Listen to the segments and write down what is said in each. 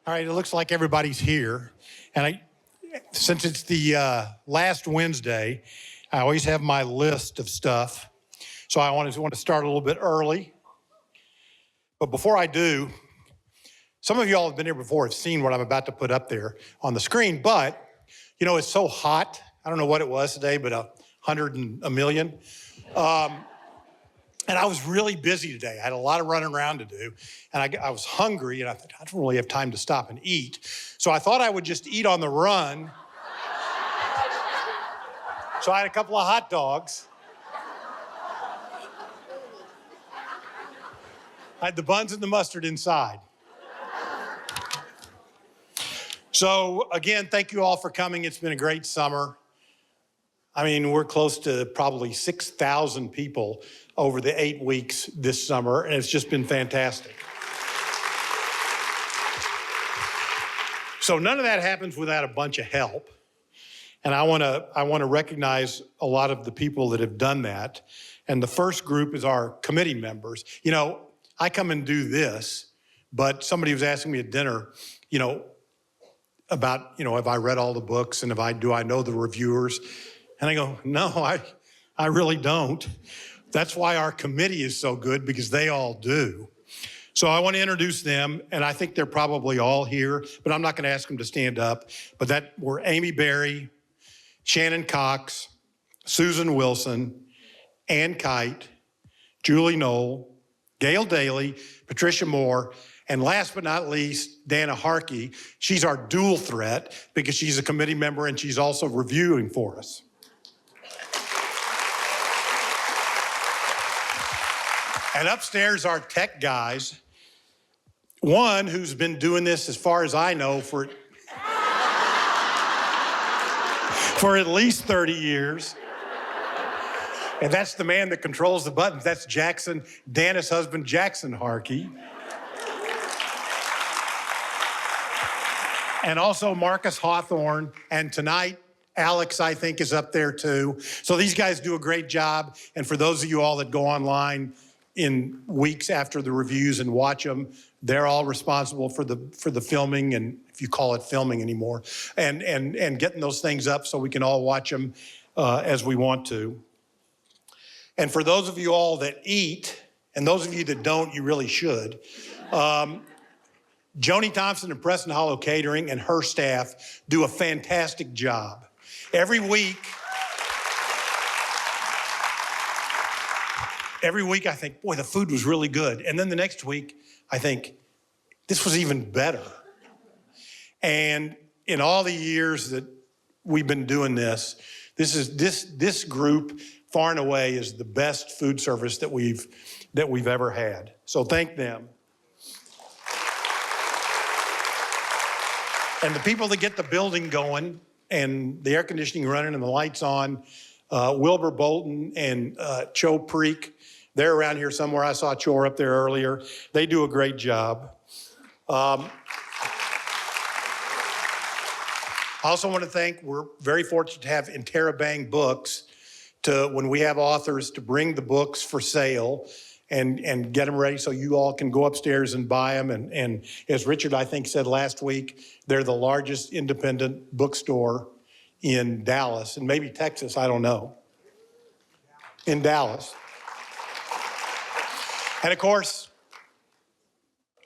All right, it looks like everybody's here. And since it's the last Wednesday, I always have my list of stuff. So I want to start a little bit early. But before I do, some of y'all have been here before, have seen what I'm about to put up there on the screen. But, you know, it's so hot. I don't know what it was today, but 100 and a million. And I was really busy today. I had a lot of running around to do. And I was hungry, and I thought, I don't really have time to stop and eat. So I thought I would just eat on the run. So I had a couple of hot dogs. I had the buns and the mustard inside. So again, thank you all for coming. It's been a great summer. I mean, we're close to probably 6,000 people over the 8 weeks this summer, and it's just been fantastic. So none of that happens without a bunch of help. And I want to recognize a lot of the people that have done that. And the first group is our committee members. You know, I come and do this, but somebody was asking me at dinner, you know, about, you know, have I read all the books and do I know the reviewers? And I go, no, I really don't. That's why our committee is so good, because they all do. So I want to introduce them, and I think they're probably all here, but I'm not going to ask them to stand up. But that were Amy Berry, Shannon Cox, Susan Wilson, Ann Kite, Julie Knoll, Gail Daly, Patricia Moore, and last but not least, Dana Harkey. She's our dual threat because she's a committee member and she's also reviewing for us. And upstairs, our tech guys, one who's been doing this, as far as I know, for at least 30 years. And that's the man that controls the buttons. That's Jackson, Dana's husband, Jackson Harkey. And also Marcus Hawthorne. And tonight, Alex, I think, is up there too. So these guys do a great job. And for those of you all that go online in weeks after the reviews and watch them, they're all responsible for the filming, and if you call it filming anymore, and getting those things up so we can all watch them as we want to. And for those of you all that eat, and those of you that don't, you really should, Joni Thompson and Preston Hollow Catering and her staff do a fantastic job. Every week I think, boy, the food was really good. And then the next week, I think, this was even better. And in all the years that we've been doing this group, far and away, is the best food service that we've ever had. So thank them. And the people that get the building going and the air conditioning running and the lights on, Wilbur Bolton and Cho Preek, they're around here somewhere. I saw Chor up there earlier. They do a great job. I also want to thank, we're very fortunate to have Interrobang Books when we have authors to bring the books for sale and get them ready so you all can go upstairs and buy them. And as Richard, I think, said last week, they're the largest independent bookstore in Dallas, and maybe Texas, I don't know. In Dallas. And of course,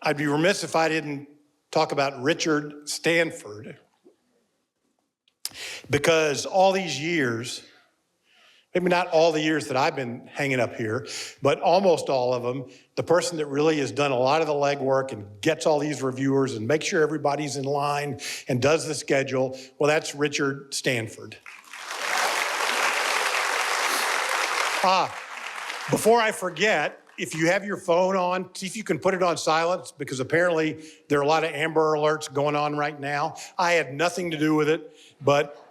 I'd be remiss if I didn't talk about Richard Stanford, because all these years, maybe not all the years that I've been hanging up here, but almost all of them, the person that really has done a lot of the legwork and gets all these reviewers and makes sure everybody's in line and does the schedule, well, that's Richard Stanford. Before I forget, if you have your phone on, see if you can put it on silence, because apparently there are a lot of Amber Alerts going on right now. I had nothing to do with it, but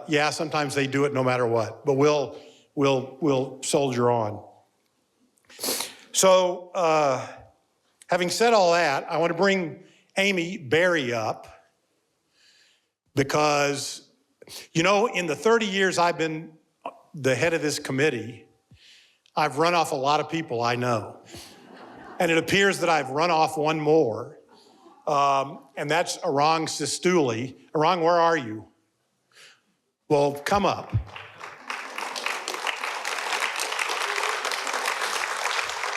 yeah, sometimes they do it no matter what, but we'll soldier on. So, having said all that, I want to bring Amy Berry up, because, you know, in the 30 years I've been the head of this committee, I've run off a lot of people I know. And it appears that I've run off one more, and that's Arang Sistuli. Arang, where are you? Well, come up.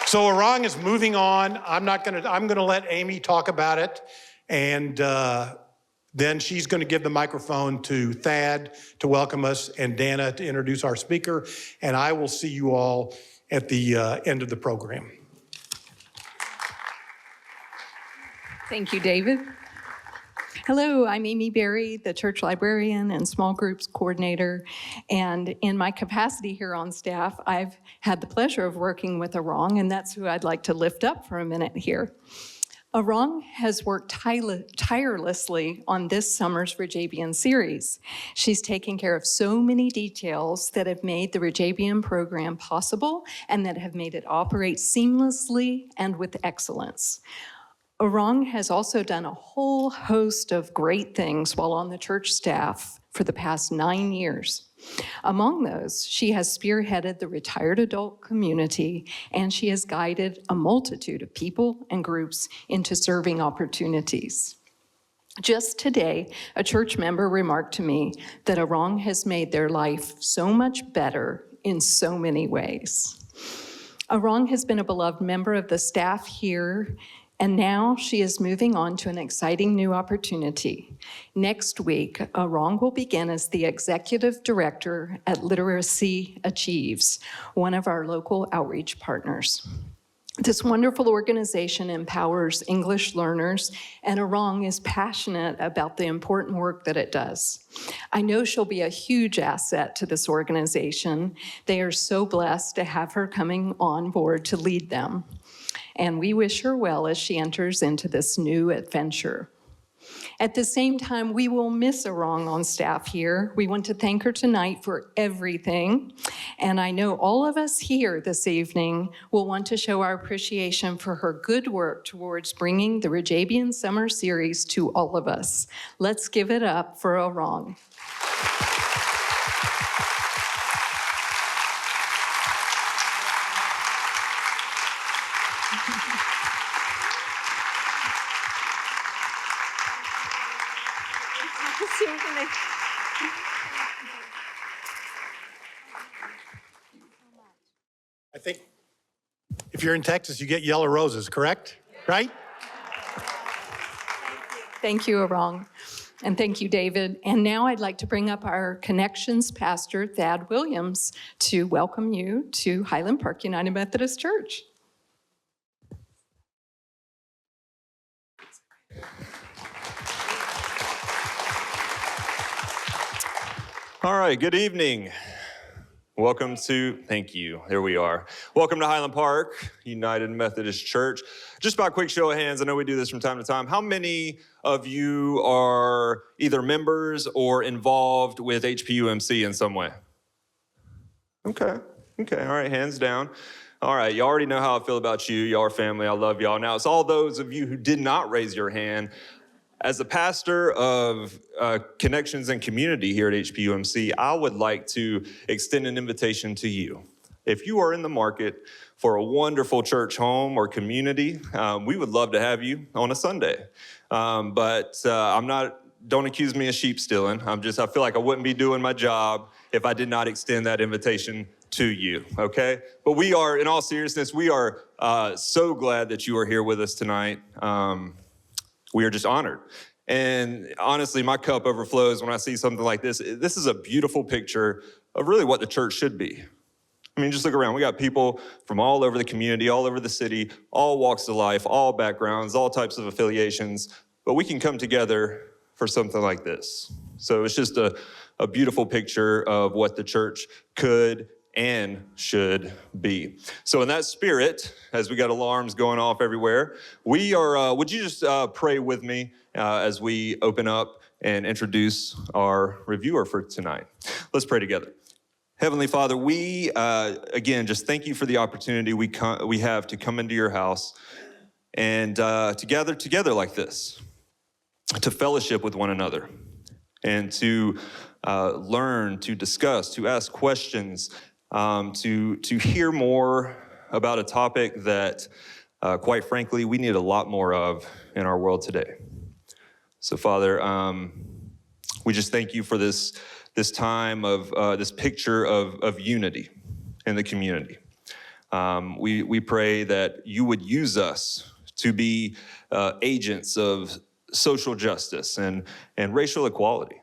So Arang is moving on. I'm gonna let Amy talk about it, and then she's gonna give the microphone to Thad to welcome us and Dana to introduce our speaker, and I will see you all at the end of the program. Thank you, David. Hello, I'm Amy Berry, the church librarian and small groups coordinator. And in my capacity here on staff, I've had the pleasure of working with Arang, and that's who I'd like to lift up for a minute here. Arang has worked tirelessly on this summer's Rejebian series. She's taken care of so many details that have made the Rejebian program possible and that have made it operate seamlessly and with excellence. Arang has also done a whole host of great things while on the church staff for the past 9 years. Among those, she has spearheaded the retired adult community, and she has guided a multitude of people and groups into serving opportunities. Just today, a church member remarked to me that Arang has made their life so much better in so many ways. Arang has been a beloved member of the staff here, and now she is moving on to an exciting new opportunity. Next week, Arang will begin as the executive director at Literacy Achieves, one of our local outreach partners. This wonderful organization empowers English learners, and Arang is passionate about the important work that it does. I know she'll be a huge asset to this organization. They are so blessed to have her coming on board to lead them. And we wish her well as she enters into this new adventure. At the same time, we will miss Arang on staff here. We want to thank her tonight for everything. And I know all of us here this evening will want to show our appreciation for her good work towards bringing the Rejebian Summer Series to all of us. Let's give it up for Arang. I think if you're in Texas, you get yellow roses, correct? Right? Thank you, Arang. And thank you, David. And now I'd like to bring up our Connections pastor, Thad Williams, to welcome you to Highland Park United Methodist Church. All right, good evening. Welcome to, thank you, there we are. Welcome to Highland Park United Methodist Church. Just by a quick show of hands, I know we do this from time to time. How many of you are either members or involved with HPUMC in some way? Okay, all right, hands down. All right, you already know how I feel about you. Y'all are family, I love y'all. Now, it's all those of you who did not raise your hand. As the pastor of Connections and Community here at HPUMC, I would like to extend an invitation to you. If you are in the market for a wonderful church home or community, we would love to have you on a Sunday. But don't accuse me of sheep stealing. I feel like I wouldn't be doing my job if I did not extend that invitation to you, okay? But we are, in all seriousness, we are so glad that you are here with us tonight. We are just honored. And honestly, my cup overflows when I see something like this. This is a beautiful picture of really what the church should be. I mean, just look around. We got people from all over the community, all over the city, all walks of life, all backgrounds, all types of affiliations, but we can come together for something like this. So it's just a beautiful picture of what the church could and should be. So in that spirit, as we got alarms going off everywhere, we are, would you just pray with me as we open up and introduce our reviewer for tonight? Let's pray together. Heavenly Father, we, again, just thank you for the opportunity we have to come into your house and to gather together like this, to fellowship with one another, and to learn, to discuss, to ask questions, to hear more about a topic that quite frankly, we need a lot more of in our world today. So, Father, we just thank you for this time of this picture of unity in the community. We pray that you would use us to be agents of social justice and racial equality.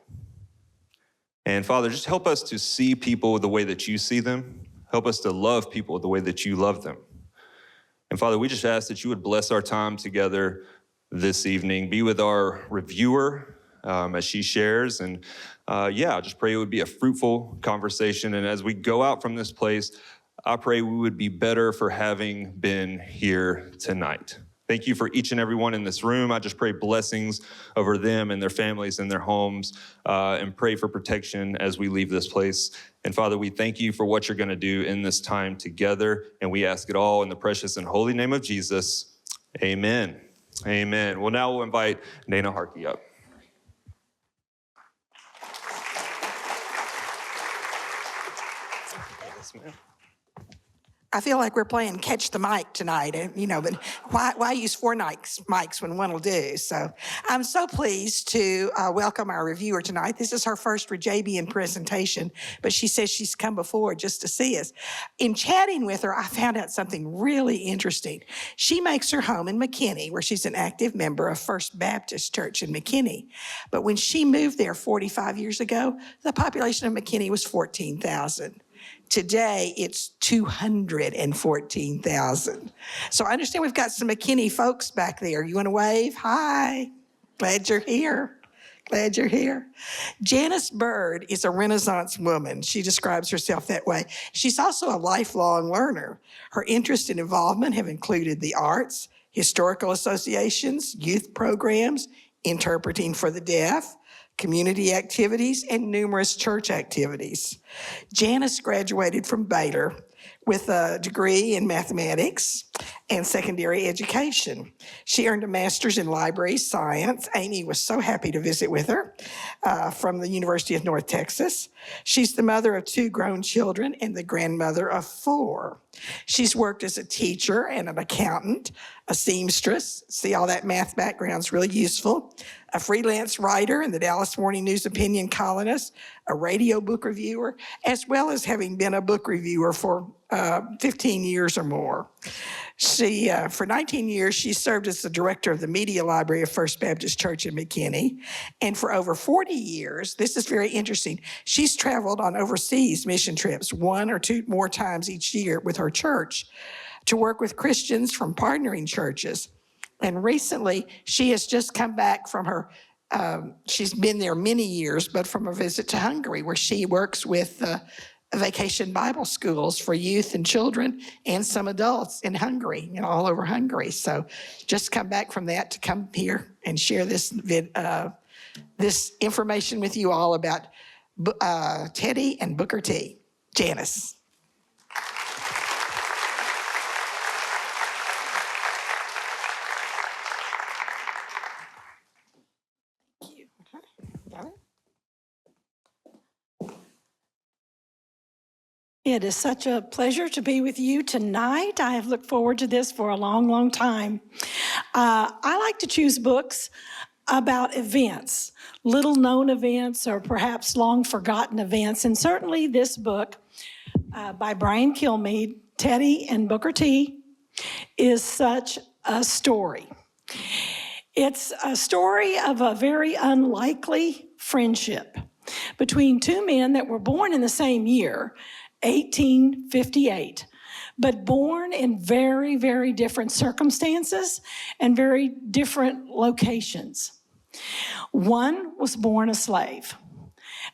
And Father, just help us to see people the way that you see them. Help us to love people the way that you love them. And Father, we just ask that you would bless our time together this evening. Be with our reviewer as she shares. And I just pray it would be a fruitful conversation. And as we go out from this place, I pray we would be better for having been here tonight. Thank you for each and every one in this room. I just pray blessings over them and their families and their homes, and pray for protection as we leave this place. And Father, we thank you for what you're going to do in this time together, and we ask it all in the precious and holy name of Jesus. Amen. Amen. Well, now we'll invite Dana Harkey up. Yes, ma'am. I feel like we're playing catch the mic tonight, but why use four mics when one will do? So I'm so pleased to welcome our reviewer tonight. This is her first Rejebian presentation, but she says she's come before just to see us. In chatting with her, I found out something really interesting. She makes her home in McKinney, where she's an active member of First Baptist Church in McKinney. But when she moved there 45 years ago, the population of McKinney was 14,000. Today, it's 214,000. So I understand we've got some McKinney folks back there. You want to wave? Hi. Glad you're here. Glad you're here. Janice Byrd is a Renaissance woman. She describes herself that way. She's also a lifelong learner. Her interest and involvement have included the arts, historical associations, youth programs, interpreting for the deaf, community activities, and numerous church activities. Janice graduated from Baylor with a degree in mathematics and secondary education. She earned a master's in library science. Amy was so happy to visit with her from the University of North Texas. She's the mother of 2 grown children and the grandmother of 4. She's worked as a teacher and an accountant, a seamstress. See, all that math background's really useful. A freelance writer in the Dallas Morning News opinion columnist, a radio book reviewer, as well as having been a book reviewer for 15 years or more. She, for 19 years, she served as the director of the media library of First Baptist Church in McKinney. And for over 40 years, this is very interesting, she's traveled on overseas mission trips 1 or 2 more times each year with her church to work with Christians from partnering churches. And recently, she has just come back from her, she's been there many years, but from a visit to Hungary, where she works with vacation Bible schools for youth and children and some adults in Hungary, all over Hungary. So just come back from that to come here and share this information with you all about Teddy and Booker T. Janice. It is such a pleasure to be with you tonight. I have looked forward to this for a long, long time. I like to choose books about events, little-known events or perhaps long-forgotten events. And certainly this book by Brian Kilmeade, Teddy and Booker T, is such a story. It's a story of a very unlikely friendship between 2 men that were born in the same year, 1858, but born in very, very different circumstances and very different locations. One was born a slave,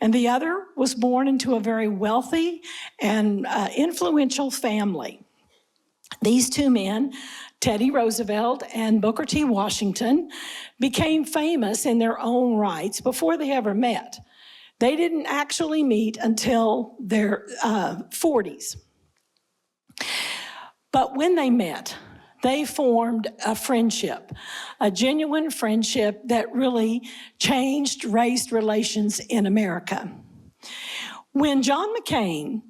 and the other was born into a very wealthy and influential family. These 2 men, Teddy Roosevelt and Booker T. Washington, became famous in their own rights before they ever met. They didn't actually meet until their 40s. But when they met, they formed a friendship, a genuine friendship that really changed race relations in America. When John McCain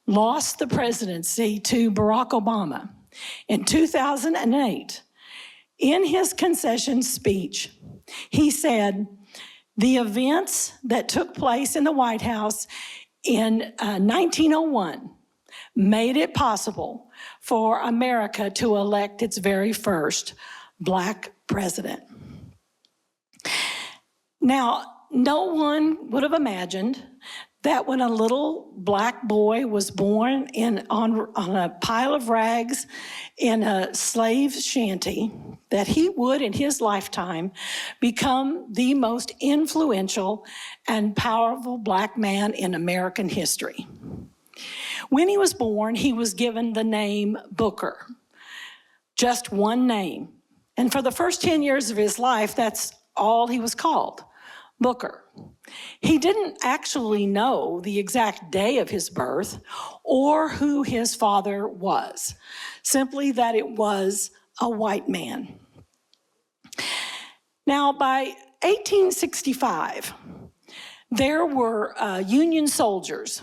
lost the presidency to Barack Obama In 2008, in his concession speech, he said, the events that took place in the White House in 1901 made it possible for America to elect its very first Black president. Now, no one would have imagined that when a little Black boy was born on a pile of rags in a slave shanty, that he would, in his lifetime, become the most influential and powerful Black man in American history. When he was born, he was given the name Booker, just one name. And for the first 10 years of his life, that's all he was called, Booker. He didn't actually know the exact day of his birth or who his father was, simply that it was a white man. Now, by 1865, there were Union soldiers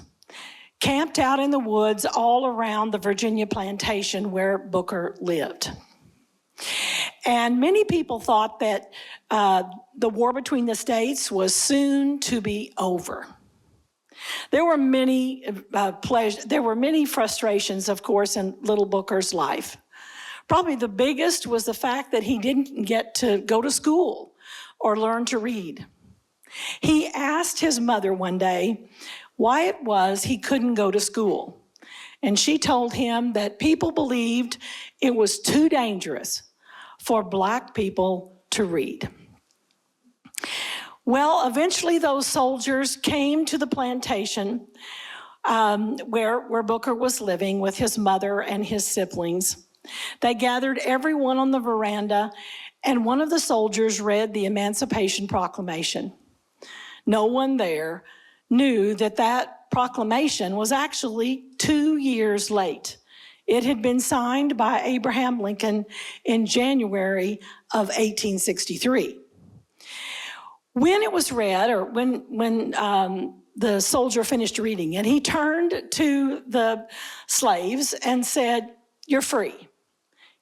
camped out in the woods all around the Virginia plantation where Booker lived. And many people thought that the war between the states was soon to be over. There were many frustrations, of course, in little Booker's life. Probably the biggest was the fact that he didn't get to go to school or learn to read. He asked his mother one day why it was he couldn't go to school. And she told him that people believed it was too dangerous for Black people to read. Well, eventually those soldiers came to the plantation where Booker was living with his mother and his siblings. They gathered everyone on the veranda, and one of the soldiers read the Emancipation Proclamation. No one there knew that that proclamation was actually 2 years late. It had been signed by Abraham Lincoln in January of 1863. When it was read, or when the soldier finished reading it, he turned to the slaves and said, "You're free.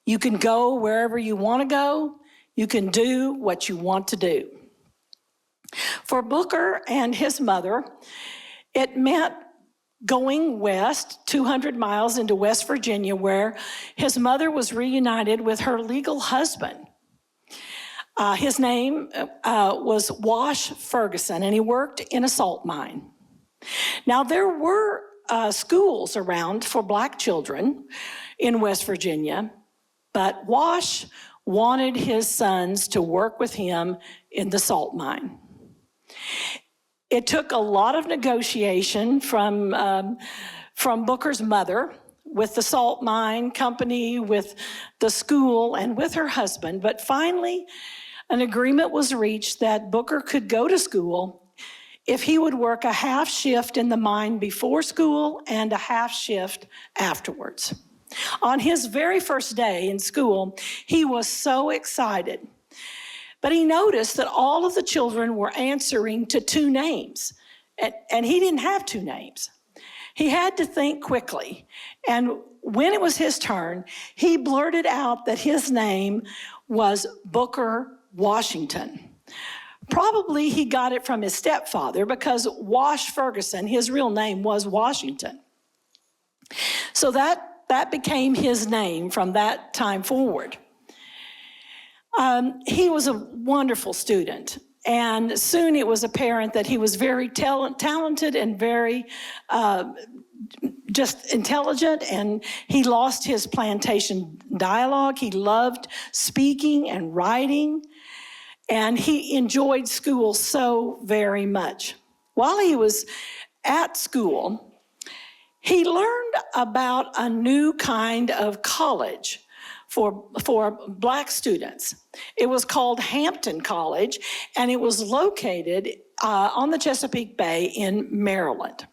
You can go wherever you want to go. You can do what you want to do." For Booker and his mother, it meant going west 200 miles into West Virginia, where his mother was reunited with her legal husband. His name was Wash Ferguson, and he worked in a salt mine. Now, there were schools around for Black children in West Virginia, but Wash wanted his sons to work with him in the salt mine. It took a lot of negotiation from Booker's mother with the salt mine company, with the school, and with her husband. But finally, an agreement was reached that Booker could go to school if he would work a half shift in the mine before school and a half shift afterwards. On his very first day in school, he was so excited. But he noticed that all of the children were answering to two names, and he didn't have two names. He had to think quickly, and when it was his turn, he blurted out that his name was Booker Washington. Probably he got it from his stepfather, because Wash Ferguson, his real name was Washington. So that became his name from that time forward. He was a wonderful student, and soon it was apparent that he was very talented and very just intelligent, and he lost his plantation dialogue. He loved speaking and writing, and he enjoyed school so very much. While he was at school, he learned about a new kind of college for Black students. It was called Hampton College, and it was located on the Chesapeake Bay in Maryland.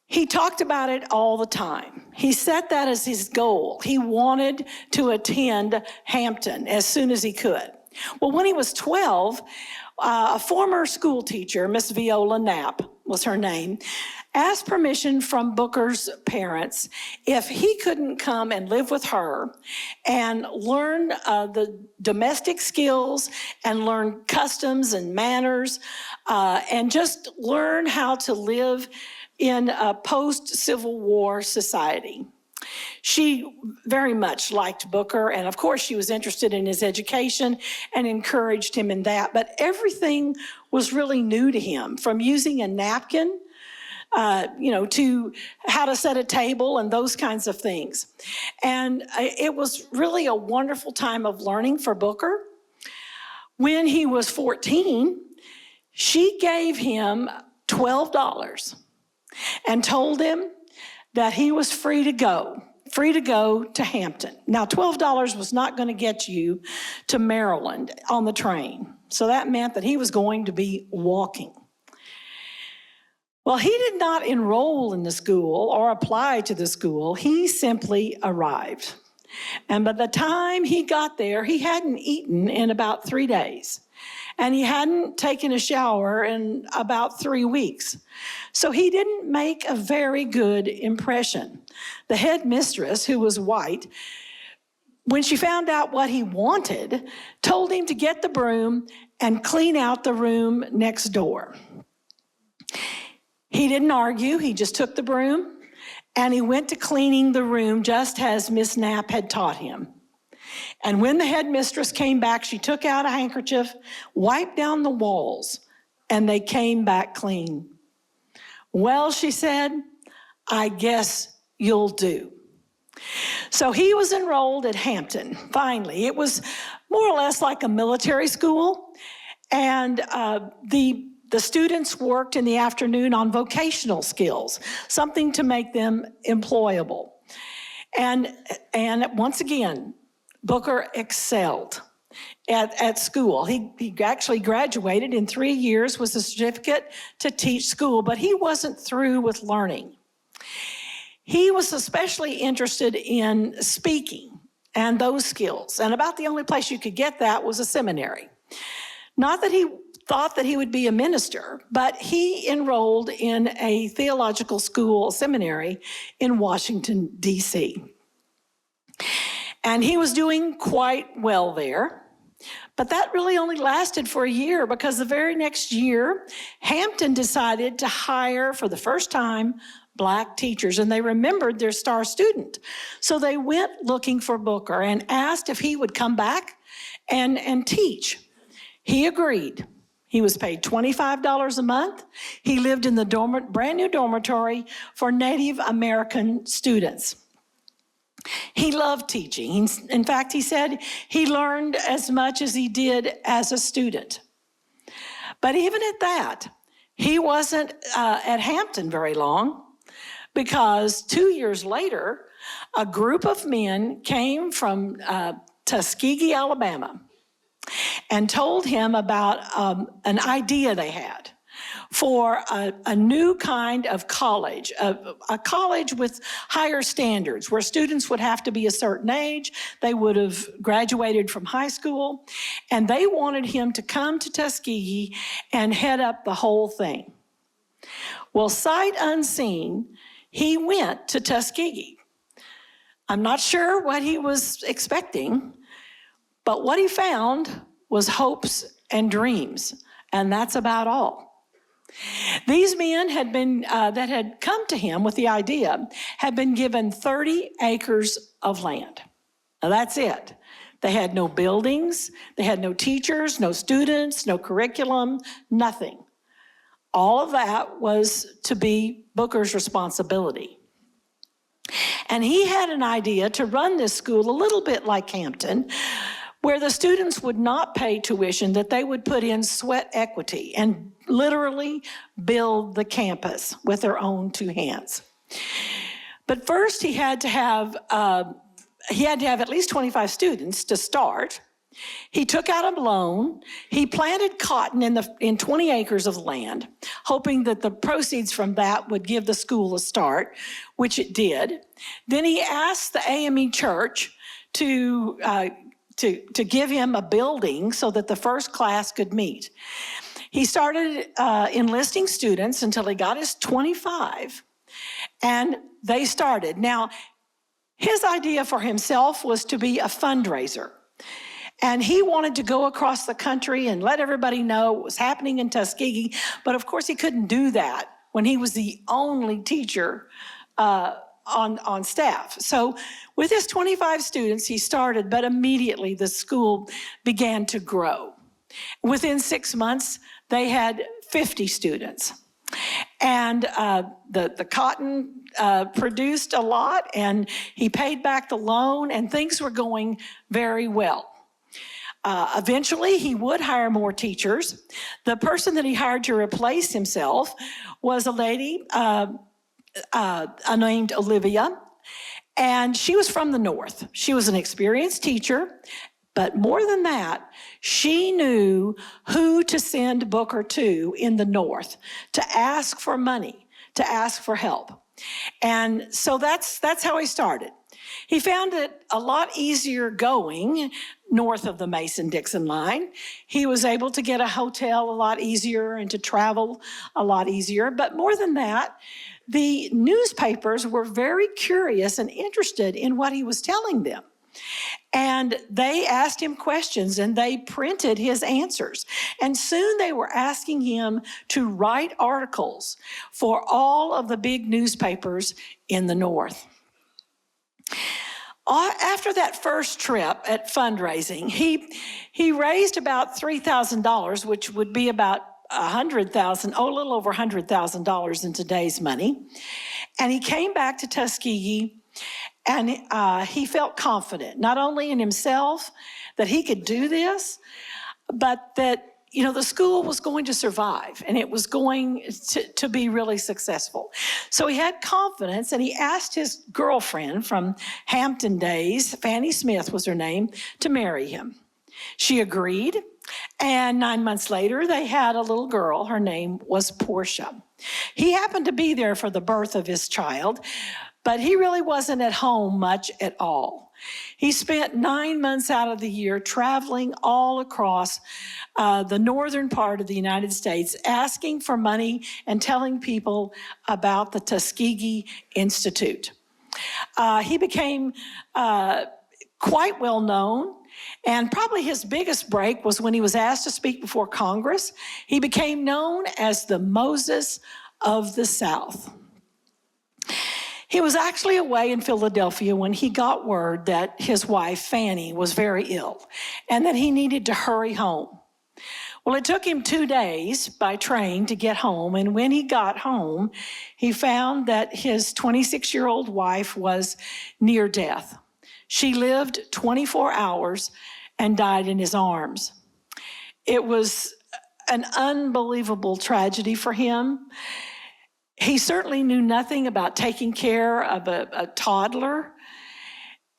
He talked about it all the time. He set that as his goal. He wanted to attend Hampton as soon as he could. Well, when he was 12, a former school teacher, Miss Viola Knapp, was her name, asked permission from Booker's parents if he couldn't come and live with her and learn the domestic skills and learn customs and manners and just learn how to live in a post-Civil War society. She very much liked Booker, and of course she was interested in his education and encouraged him in that, but everything was really new to him, from using a napkin to how to set a table and those kinds of things. And it was really a wonderful time of learning for Booker. When he was 14, she gave him $12 and told him that he was free to go to Hampton. Now, $12 was not going to get you to Maryland on the train. So that meant that he was going to be walking. Well, he did not enroll in the school or apply to the school. He simply arrived. And by the time he got there, he hadn't eaten in about 3 days. And he hadn't taken a shower in about 3 weeks. So he didn't make a very good impression. The headmistress, who was white, when she found out what he wanted, told him to get the broom and clean out the room next door. He didn't argue. He just took the broom and he went to cleaning the room just as Miss Knapp had taught him. And when the headmistress came back, she took out a handkerchief, wiped down the walls, and they came back clean. Well, she said, I guess you'll do. So he was enrolled at Hampton, finally. It was more or less like a military school, and the students worked in the afternoon on vocational skills, something to make them employable. And once again, Booker excelled at school. He actually graduated in 3 years with a certificate to teach school, but he wasn't through with learning. He was especially interested in speaking and those skills, and about the only place you could get that was a seminary. Not that he thought that he would be a minister, but he enrolled in a theological school, seminary in Washington, D.C. And he was doing quite well there. But that really only lasted for a year, because the very next year, Hampton decided to hire, for the first time, Black teachers, and they remembered their star student. So they went looking for Booker and asked if he would come back and teach. He agreed. He was paid $25 a month. He lived in the brand new dormitory for Native American students. He loved teaching. In fact, he said he learned as much as he did as a student. But even at that, he wasn't at Hampton very long, because 2 years later, a group of men came from Tuskegee, Alabama, and told him about an idea they had for a new kind of college, a college with higher standards, where students would have to be a certain age, they would have graduated from high school, and they wanted him to come to Tuskegee and head up the whole thing. Well, sight unseen, he went to Tuskegee. I'm not sure what he was expecting, but what he found was hopes and dreams, and that's about all. These men had been, that had come to him with the idea, had been given 30 acres of land. Now that's it. They had no buildings, they had no teachers, no students, no curriculum, nothing. All of that was to be Booker's responsibility. And he had an idea to run this school a little bit like Hampton, where the students would not pay tuition, that they would put in sweat equity and literally build the campus with their own two hands. But first he had to have at least 25 students to start. He took out a loan. He planted cotton in 20 acres of land, hoping that the proceeds from that would give the school a start, which it did. Then he asked the AME church to give him a building so that the first class could meet. He started enlisting students until he got his 25, and they started. Now, his idea for himself was to be a fundraiser. And he wanted to go across the country and let everybody know what was happening in Tuskegee. But of course, he couldn't do that when he was the only teacher on staff. So with his 25 students, he started, but immediately the school began to grow. Within 6 months, they had 50 students. And the cotton produced a lot, and he paid back the loan, and things were going very well. Eventually, he would hire more teachers. The person that he hired to replace himself was a lady named Olivia, and she was from the North. She was an experienced teacher, but more than that, she knew who to send Booker to in the North to ask for money, to ask for help. And so that's how he started. He found it a lot easier going north of the Mason-Dixon line. He was able to get a hotel a lot easier and to travel a lot easier. But more than that, the newspapers were very curious and interested in what he was telling them. And they asked him questions, and they printed his answers. And soon they were asking him to write articles for all of the big newspapers in the North. After that first trip at fundraising, he raised about $3,000, which would be about a little over $100,000 in today's money. And he came back to Tuskegee, and he felt confident, not only in himself that he could do this, but that the school was going to survive, and it was going to be really successful. So he had confidence, and he asked his girlfriend from Hampton days, Fanny Smith was her name, to marry him. She agreed, and 9 months later, they had a little girl. Her name was Portia. He happened to be there for the birth of his child, but he really wasn't at home much at all. He spent 9 months out of the year traveling all across the northern part of the United States, asking for money and telling people about the Tuskegee Institute. He became quite well known, and probably his biggest break was when he was asked to speak before Congress. He became known as the Moses of the South. He was actually away in Philadelphia when he got word that his wife, Fanny, was very ill and that he needed to hurry home. Well, it took him 2 days by train to get home, and when he got home, he found that his 26-year-old wife was near death. She lived 24 hours and died in his arms. It was an unbelievable tragedy for him. He certainly knew nothing about taking care of a toddler,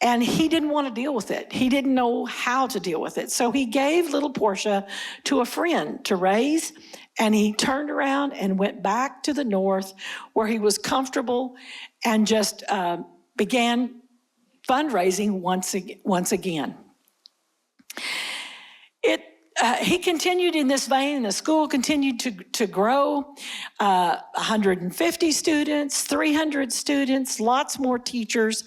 and he didn't want to deal with it. He didn't know how to deal with it. So he gave little Portia to a friend to raise, and he turned around and went back to the North where he was comfortable and just began fundraising once again. He continued in this vein. The school continued to grow. 150 students, 300 students, lots more teachers,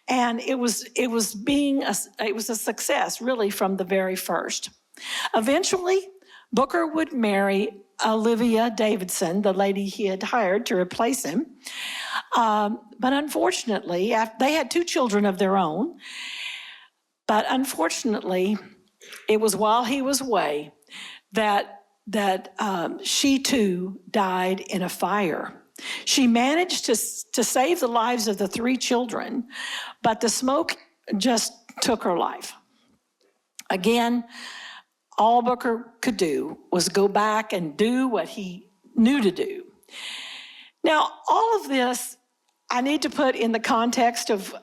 and it was a success really from the very first. Eventually, Booker would marry Olivia Davidson, the lady he had hired to replace him. But unfortunately, they had 2 children of their own. But unfortunately, it was while he was away that she too died in a fire. She managed to save the lives of the 3 children, but the smoke just took her life. Again, all Booker could do was go back and do what he knew to do. Now, all of this I need to put in the context of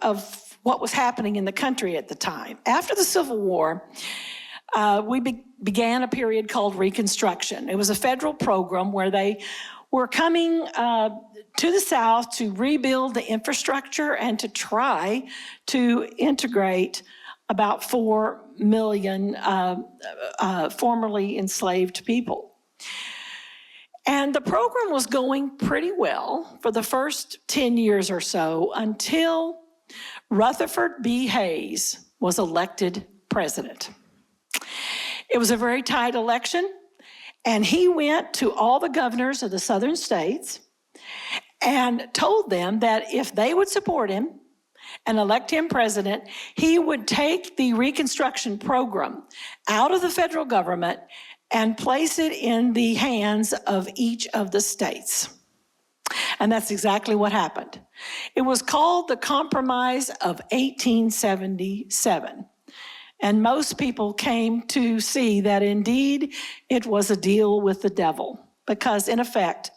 what was happening in the country at the time. After the Civil War, we began a period called Reconstruction. It was a federal program where they were coming to the South to rebuild the infrastructure and to try to integrate about 4 million formerly enslaved people. And the program was going pretty well for the first 10 years or so until Rutherford B. Hayes was elected president. It was a very tight election, and he went to all the governors of the southern states and told them that if they would support him and elect him president, he would take the Reconstruction program out of the federal government and place it in the hands of each of the states. And that's exactly what happened. It was called the Compromise of 1877. And most people came to see that indeed it was a deal with the devil, because in effect,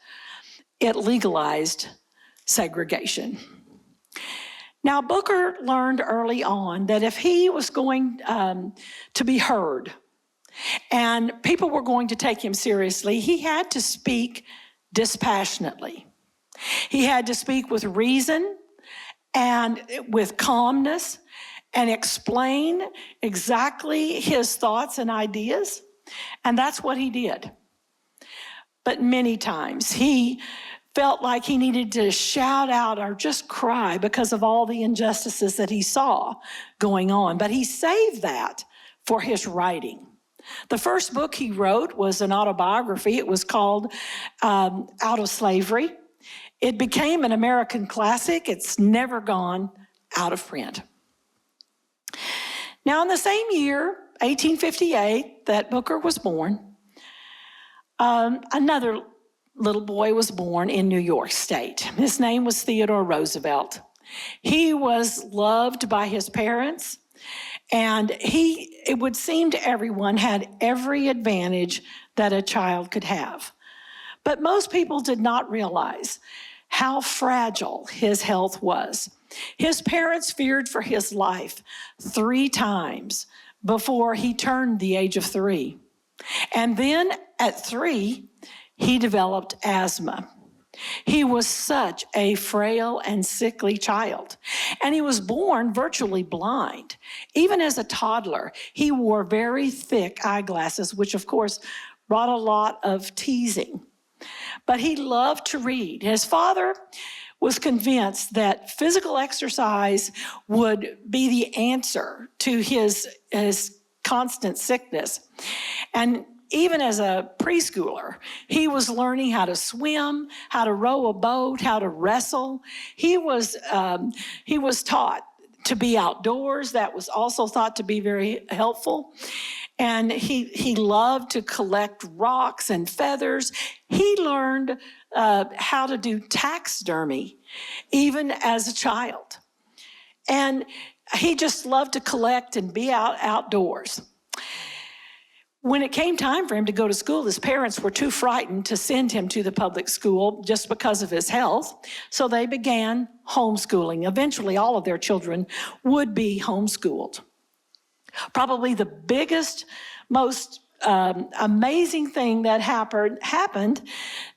it legalized segregation. Now, Booker learned early on that if he was going to be heard and people were going to take him seriously, he had to speak dispassionately. He had to speak with reason and with calmness and explain exactly his thoughts and ideas. And that's what he did. But many times he felt like he needed to shout out or just cry because of all the injustices that he saw going on. But he saved that for his writing. The first book he wrote was an autobiography. It was called Out of Slavery. It became an American classic. It's never gone out of print. Now, in the same year, 1858, that Booker was born, another little boy was born in New York State. His name was Theodore Roosevelt. He was loved by his parents, and it would seem to everyone, had every advantage that a child could have. But most people did not realize how fragile his health was. His parents feared for his life 3 times before he turned the age of 3. And then at 3, he developed asthma. He was such a frail and sickly child, and he was born virtually blind. Even as a toddler, he wore very thick eyeglasses, which of course brought a lot of teasing. But he loved to read. His father was convinced that physical exercise would be the answer to his constant sickness. And even as a preschooler, he was learning how to swim, how to row a boat, how to wrestle. He was taught to be outdoors. That was also thought to be very helpful. And he loved to collect rocks and feathers. He learned how to do taxidermy, even as a child. And he just loved to collect and be outdoors. When it came time for him to go to school, his parents were too frightened to send him to the public school just because of his health. So they began homeschooling. Eventually, all of their children would be homeschooled. Probably the biggest, most amazing thing that happened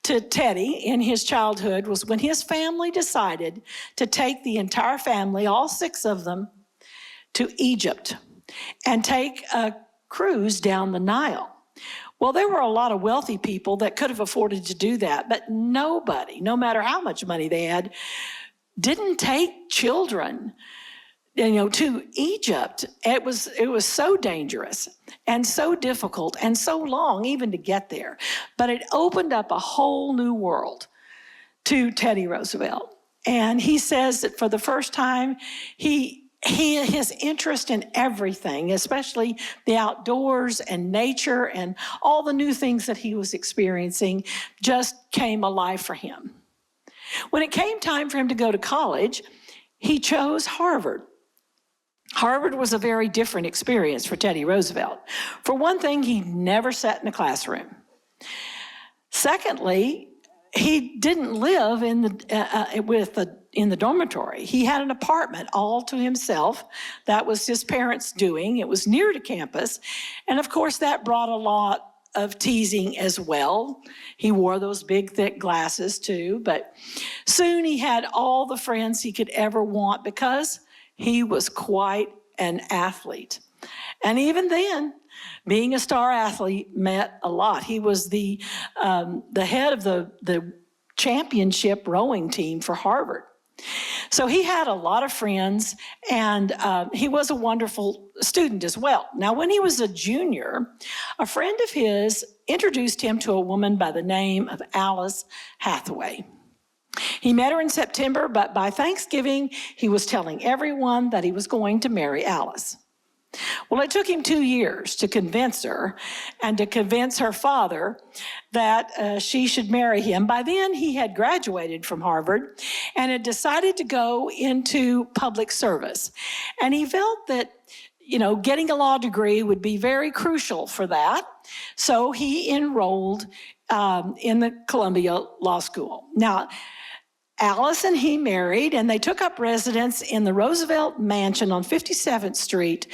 to Teddy in his childhood was when his family decided to take the entire family, all 6 of them, to Egypt and take a cruise down the Nile. Well, there were a lot of wealthy people that could have afforded to do that, but nobody, no matter how much money they had, didn't take children, to Egypt. It was so dangerous and so difficult and so long even to get there. But it opened up a whole new world to Teddy Roosevelt. And he says that for the first time, his interest in everything, especially the outdoors and nature and all the new things that he was experiencing, just came alive for him. When it came time for him to go to college, he chose Harvard. Harvard was a very different experience for Teddy Roosevelt. For one thing, he never sat in a classroom. Secondly, he didn't live in the dormitory. He had an apartment all to himself. That was his parents' doing. It was near to campus. And of course, that brought a lot of teasing as well. He wore those big, thick glasses too. But soon he had all the friends he could ever want because he was quite an athlete. And even then, being a star athlete meant a lot. He was the head of the championship rowing team for Harvard. So he had a lot of friends, and he was a wonderful student as well. Now, when he was a junior, a friend of his introduced him to a woman by the name of Alice Hathaway. He met her in September, but by Thanksgiving, he was telling everyone that he was going to marry Alice. Well, it took him 2 years to convince her and to convince her father that she should marry him. By then, he had graduated from Harvard and had decided to go into public service. And he felt that, getting a law degree would be very crucial for that. So he enrolled in the Columbia Law School. Now, Alice and he married, and they took up residence in the Roosevelt Mansion on 57th Street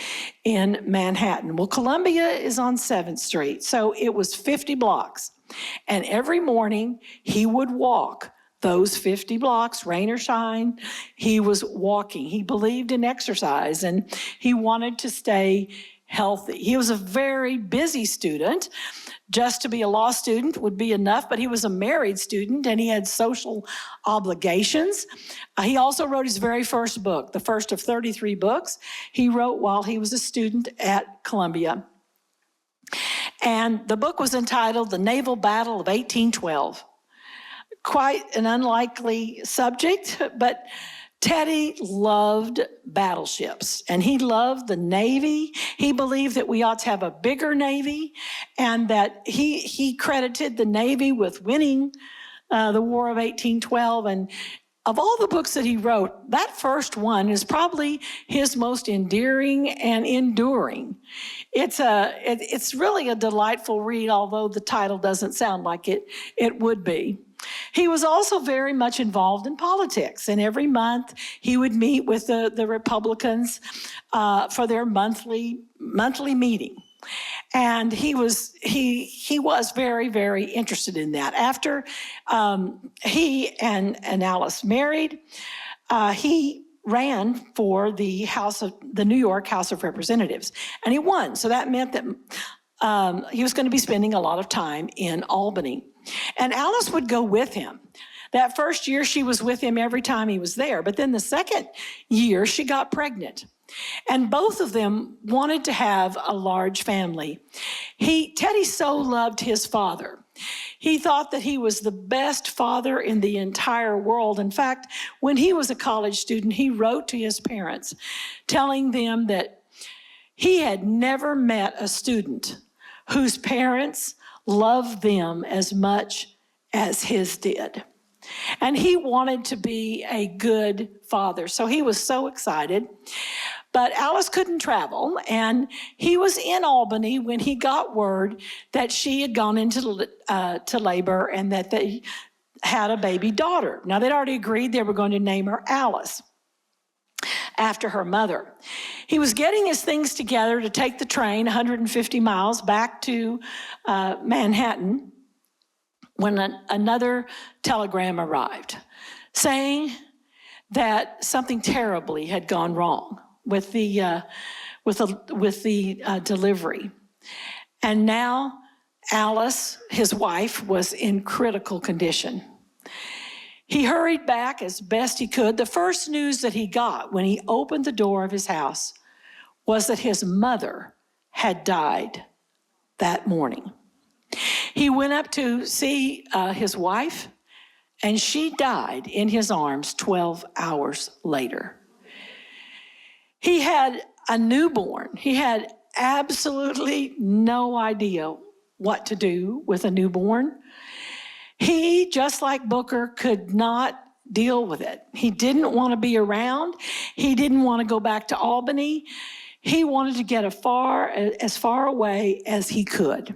in Manhattan. Well, Columbia is on 7th Street, so it was 50 blocks. And every morning, he would walk those 50 blocks, rain or shine. He was walking. He believed in exercise, and he wanted to stay healthy. He was a very busy student. Just to be a law student would be enough, but he was a married student and he had social obligations. He also wrote his very first book, the first of 33 books he wrote while he was a student at Columbia. And the book was entitled The Naval Battle of 1812. Quite an unlikely subject, but Teddy loved battleships, and he loved the Navy. He believed that we ought to have a bigger Navy, and that he credited the Navy with winning the War of 1812. And of all the books that he wrote, that first one is probably his most endearing and enduring. It's really a delightful read, although the title doesn't sound like it would be. He was also very much involved in politics, and every month he would meet with the Republicans for their monthly meeting. And he was very, very interested in that. After he and Alice married, he ran for the New York House of Representatives, and he won. So that meant that he was going to be spending a lot of time in Albany. And Alice would go with him. That first year, she was with him every time he was there. But then the second year, she got pregnant. And both of them wanted to have a large family. Teddy so loved his father. He thought that he was the best father in the entire world. In fact, when he was a college student, he wrote to his parents, telling them that he had never met a student whose parents loved them as much as his did. And he wanted to be a good father. So he was so excited. But Alice couldn't travel, and he was in Albany when he got word that she had gone into to labor and that they had a baby daughter. Now, they'd already agreed they were going to name her Alice, after her mother. He was getting his things together to take the train 150 miles back to Manhattan when another telegram arrived saying that something terribly had gone wrong with the delivery. And now Alice, his wife, was in critical condition. He hurried back as best he could. The first news that he got when he opened the door of his house was that his mother had died that morning. He went up to see his wife, and she died in his arms 12 hours later. He had a newborn. He had absolutely no idea what to do with a newborn. He, just like Booker, could not deal with it. He didn't want to be around. He didn't want to go back to Albany. He wanted to get as far away as he could.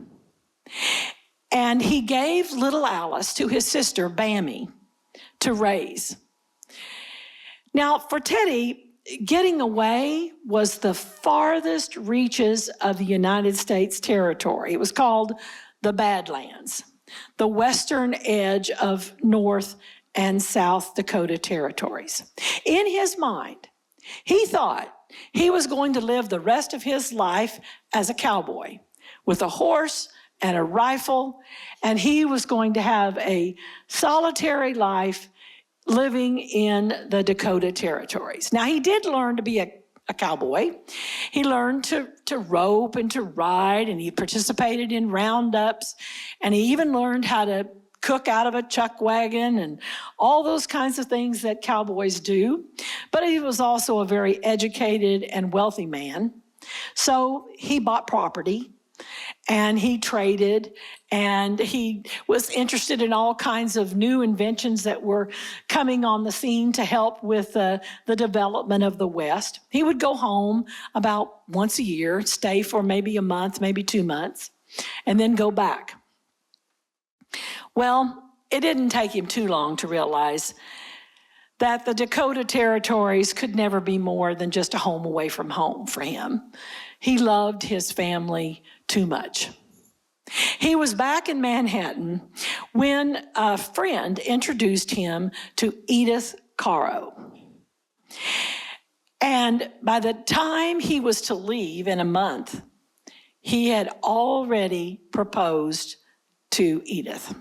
And he gave little Alice to his sister, Bammy, to raise. Now, for Teddy, getting away was the farthest reaches of the United States territory. It was called the Badlands, the western edge of North and South Dakota territories. In his mind, he thought he was going to live the rest of his life as a cowboy with a horse and a rifle, and he was going to have a solitary life living in the Dakota territories. Now, he did learn to be a cowboy. He learned to rope and to ride, and he participated in roundups, and he even learned how to cook out of a chuck wagon and all those kinds of things that cowboys do. But he was also a very educated and wealthy man. So he bought property, and he traded, and he was interested in all kinds of new inventions that were coming on the scene to help with the development of the West. He would go home about once a year, stay for maybe a month, maybe 2 months, and then go back. Well, it didn't take him too long to realize that the Dakota territories could never be more than just a home away from home for him. He loved his family too much. He was back in Manhattan when a friend introduced him to Edith Caro. And by the time he was to leave in a month, he had already proposed to Edith.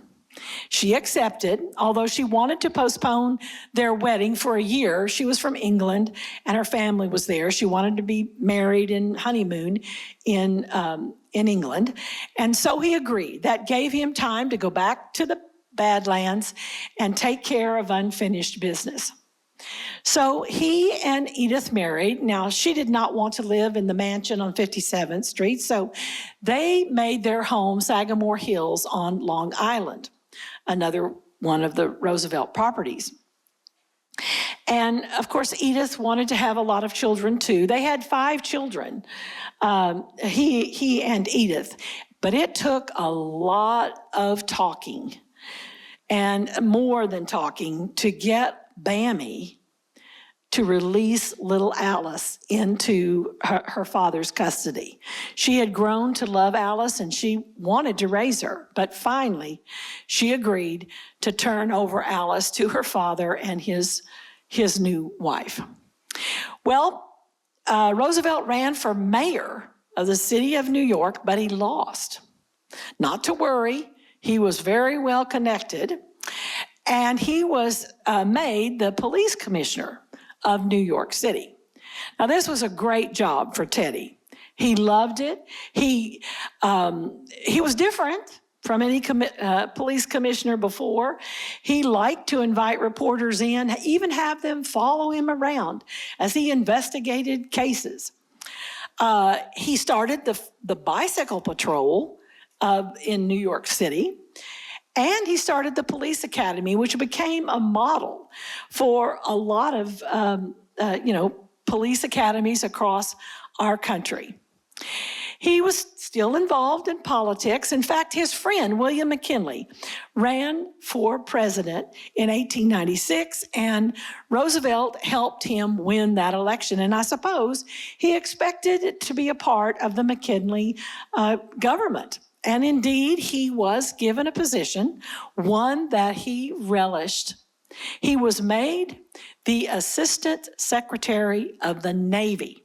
She accepted, although she wanted to postpone their wedding for a year. She was from England, and her family was there. She wanted to be married and honeymoon in England. And so he agreed. That gave him time to go back to the Badlands and take care of unfinished business. So he and Edith married. Now, she did not want to live in the mansion on 57th Street, so they made their home Sagamore Hills on Long Island, another one of the Roosevelt properties. And of course, Edith wanted to have a lot of children too. They had 5 children, he and Edith, but it took a lot of talking and more than talking to get Bammy to release little Alice into her father's custody. She had grown to love Alice and she wanted to raise her, but finally she agreed to turn over Alice to her father and his new wife. Well, Roosevelt ran for mayor of the city of New York, but he lost. Not to worry, he was very well connected, and he was made the police commissioner of New York City. Now, this was a great job for Teddy. He loved it. He was different from any police commissioner before. He liked to invite reporters in, even have them follow him around as he investigated cases. He started the bicycle patrol in New York City. And he started the police academy, which became a model for a lot of, police academies across our country. He was still involved in politics. In fact, his friend, William McKinley, ran for president in 1896, and Roosevelt helped him win that election. And I suppose he expected to be a part of the McKinley government. And indeed, he was given a position, one that he relished. He was made the Assistant Secretary of the Navy,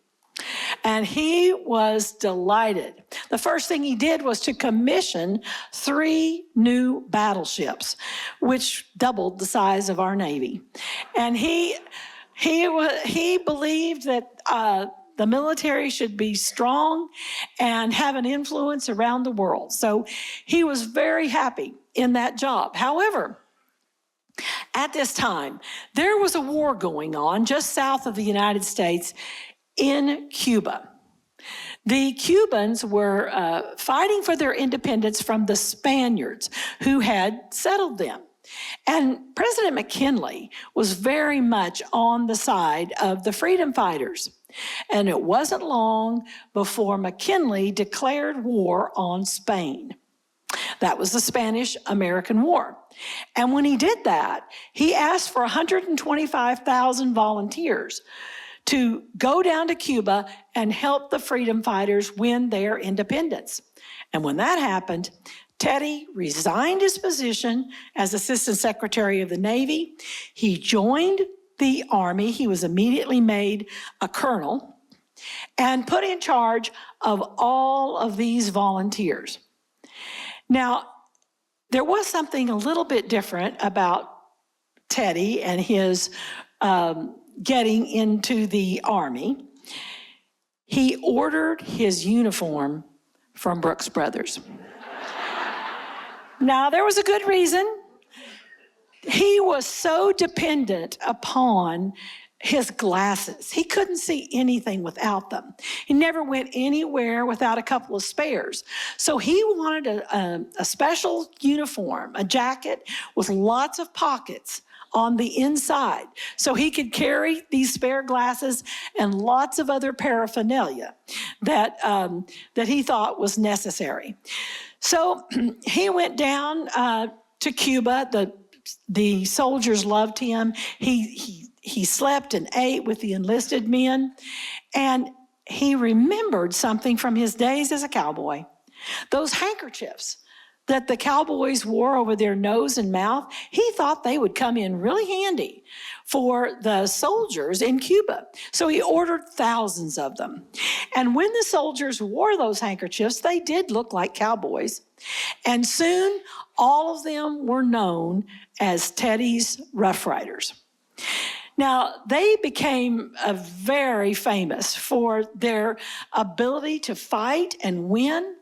and he was delighted. The first thing he did was to commission 3 new battleships, which doubled the size of our Navy. And he believed that the military should be strong and have an influence around the world. So he was very happy in that job. However, at this time, there was a war going on just south of the United States in Cuba. The Cubans were fighting for their independence from the Spaniards who had settled them. And President McKinley was very much on the side of the freedom fighters. And it wasn't long before McKinley declared war on Spain. That was the Spanish-American War. And when he did that, he asked for 125,000 volunteers to go down to Cuba and help the freedom fighters win their independence. And when that happened, Teddy resigned his position as Assistant Secretary of the Navy. He joined the Army. He was immediately made a colonel. and put in charge of all of these volunteers. Now, there was something a little bit different about Teddy and his getting into the Army. He ordered his uniform from Brooks Brothers. Now, there was a good reason. He was so dependent upon his glasses. He couldn't see anything without them. He never went anywhere without a couple of spares. So he wanted a special uniform, a jacket with lots of pockets on the inside, so he could carry these spare glasses and lots of other paraphernalia that he thought was necessary. So he went down to Cuba. The soldiers loved him. He slept and ate with the enlisted men, and he remembered something from his days as a cowboy. Those handkerchiefs that the cowboys wore over their nose and mouth, he thought they would come in really handy for the soldiers in Cuba. So he ordered thousands of them. And when the soldiers wore those handkerchiefs, they did look like cowboys. And soon, all of them were known as Teddy's Rough Riders. Now, they became very famous for their ability to fight and win.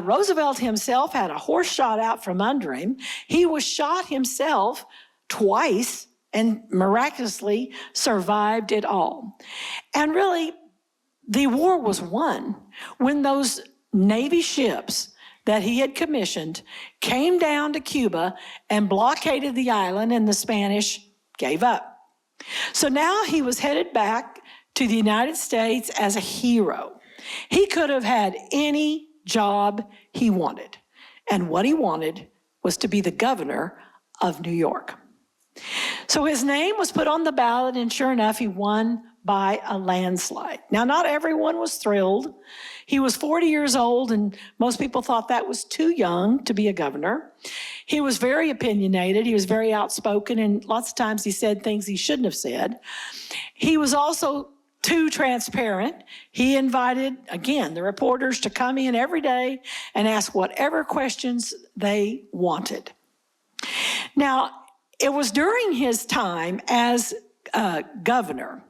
Roosevelt himself had a horse shot out from under him. He was shot himself twice and miraculously survived it all. And really, the war was won when those Navy ships that he had commissioned came down to Cuba and blockaded the island, and the Spanish gave up. So now he was headed back to the United States as a hero. He could have had any job he wanted, and what he wanted was to be the governor of New York. So his name was put on the ballot, and sure enough, he won by a landslide. Now, not everyone was thrilled. He was 40 years old, and most people thought that was too young to be a governor. He was very opinionated. He was very outspoken, and lots of times he said things he shouldn't have said. He was also too transparent. He invited, again, the reporters to come in every day and ask whatever questions they wanted. Now, it was during his time as governor